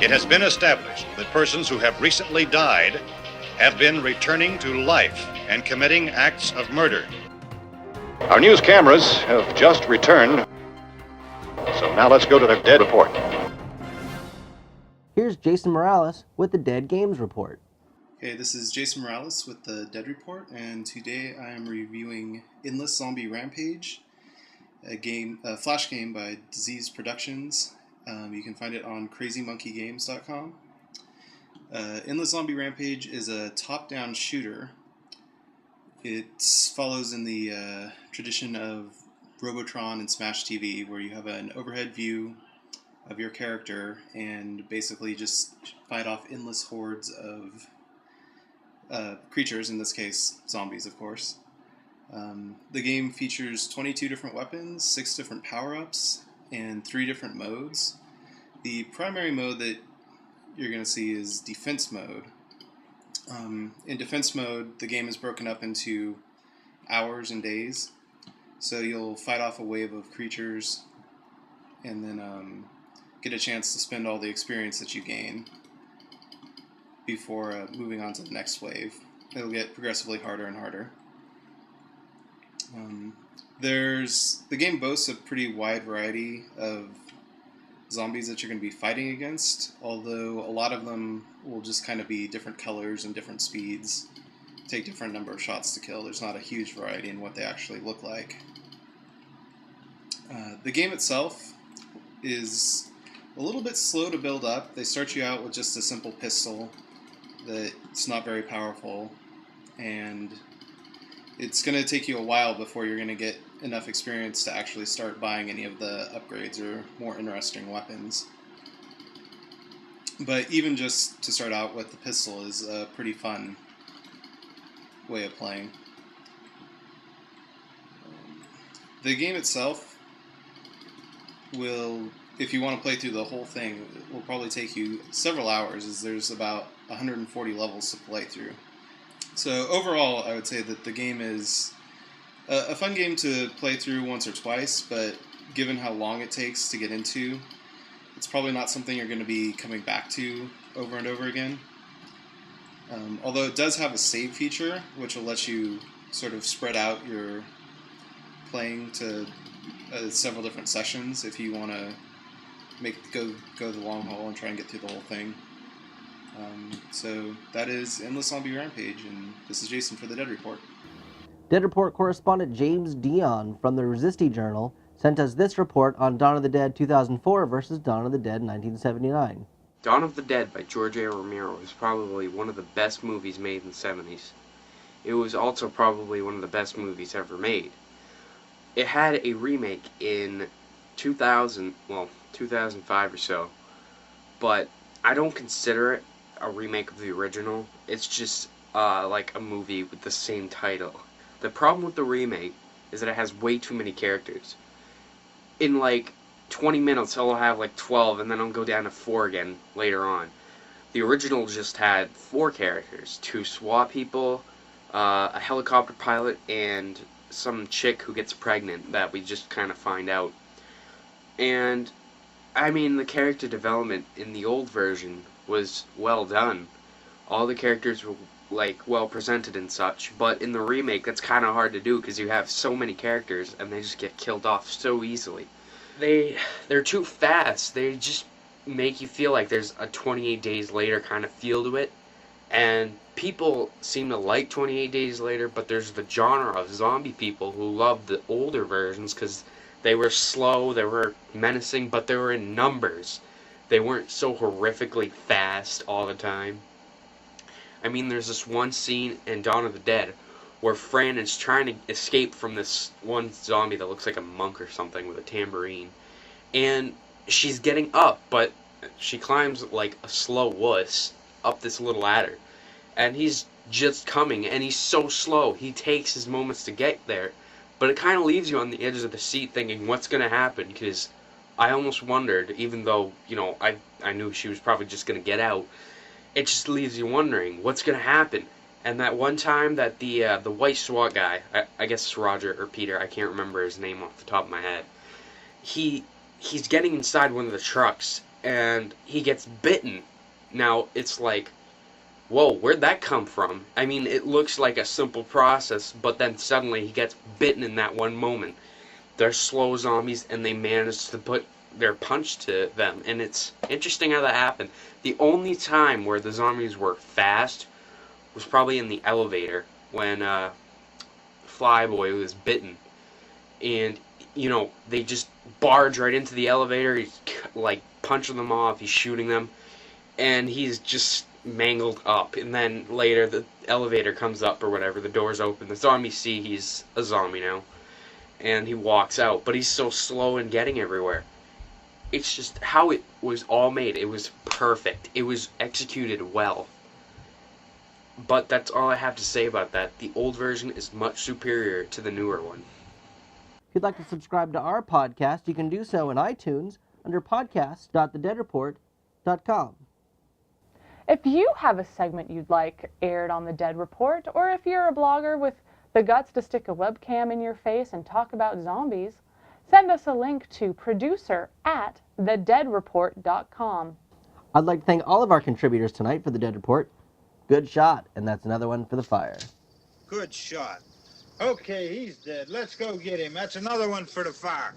It has been established that persons who have recently died have been returning to life and committing acts of murder. Our news cameras have just returned, so now let's go to the dead report. Here's Jason Morales with the Dead Games Report. Hey, this is Jason Morales with the Dead Report, and today I am reviewing Endless Zombie Rampage, a flash game by Disease Productions. You can find it on crazymonkeygames.com. Endless Zombie Rampage is a top-down shooter. It follows in the tradition of Robotron and Smash TV, where you have an overhead view of your character and basically just fight off endless hordes of creatures, in this case zombies, of course. The game features 22 different weapons, 6 different power-ups, and 3 different modes. The primary mode that you're going to see is Defense Mode. In Defense Mode, the game is broken up into hours and days. So you'll fight off a wave of creatures and then get a chance to spend all the experience that you gain before moving on to the next wave. It'll get progressively harder and harder. The game boasts a pretty wide variety of zombies that you're going to be fighting against, although a lot of them will just kind of be different colors and different speeds, take different number of shots to kill. There's not a huge variety in what they actually look like. The game itself is a little bit slow to build up. They start you out with just a simple pistol that's not very powerful, and it's going to take you a while before you're going to get enough experience to actually start buying any of the upgrades or more interesting weapons. But even just to start out with the pistol is a pretty fun way of playing. The game itself will, if you want to play through the whole thing, it will probably take you several hours, as there's about 140 levels to play through. So overall, I would say that the game is a fun game to play through once or twice, but given how long it takes to get into, it's probably not something you're going to be coming back to over and over again. Although it does have a save feature, which will let you sort of spread out your playing to several different sessions if you want to go the long haul and try and get through the whole thing. So that is Endless Zombie Rampage, and this is Jason for the Dead Report. Dead Report correspondent James Dion from the Resisti Journal sent us this report on Dawn of the Dead 2004 versus Dawn of the Dead 1979. Dawn of the Dead by George A. Romero is probably one of the best movies made in the 70s. It was also probably one of the best movies ever made. It had a remake in 2005 or so, but I don't consider it a remake of the original. It's just like a movie with the same title. The problem with the remake is that it has way too many characters. In like 20 minutes it'll have like 12, and then it'll go down to 4 again later on. The original just had 4 characters, 2 SWAT people, a helicopter pilot, and some chick who gets pregnant that we just kind of find out. And I mean, the character development in the old version was well done. All the characters were like well presented and such, but in the remake that's kind of hard to do because you have so many characters and they just get killed off so easily. They're too fast. They just make you feel like there's a 28 Days Later kind of feel to it, and people seem to like 28 Days Later, but there's the genre of zombie people who love the older versions because they were slow, they were menacing, but they were in numbers. They weren't so horrifically fast all the time. I mean, there's this one scene in Dawn of the Dead where Fran is trying to escape from this one zombie that looks like a monk or something with a tambourine. And she's getting up, but she climbs like a slow wuss up this little ladder. And he's just coming, and he's so slow. He takes his moments to get there. But it kind of leaves you on the edge of the seat thinking, what's going to happen? Because I almost wondered, even though, you know, I knew she was probably just going to get out, it just leaves you wondering, what's going to happen? And that one time that the white SWAT guy, I guess it's Roger or Peter, I can't remember his name off the top of my head, he's getting inside one of the trucks, and he gets bitten. Now, it's like, whoa, where'd that come from? I mean, it looks like a simple process, but then suddenly he gets bitten in that one moment. They're slow zombies, and they manage to put their punch to them, and it's interesting how that happened. The only time where the zombies were fast was probably in the elevator, when Flyboy was bitten. And, you know, they just barge right into the elevator, he's, like, punching them off, he's shooting them, and he's just mangled up. And then later the elevator comes up or whatever, the doors open, the zombies see he's a zombie now, and he walks out, but he's so slow in getting everywhere. It's just how it was all made. It was perfect. It was executed well. But that's all I have to say about that. The old version is much superior to the newer one. If you'd like to subscribe to our podcast, you can do so in iTunes under podcast.thedeadreport.com. If you have a segment you'd like aired on The Dead Report, or if you're a blogger with the guts to stick a webcam in your face and talk about zombies, send us a link to producer@thedeadreport.com. I'd like to thank all of our contributors tonight for The Dead Report. Good shot, and that's another one for the fire. Good shot. Okay, he's dead. Let's go get him. That's another one for the fire.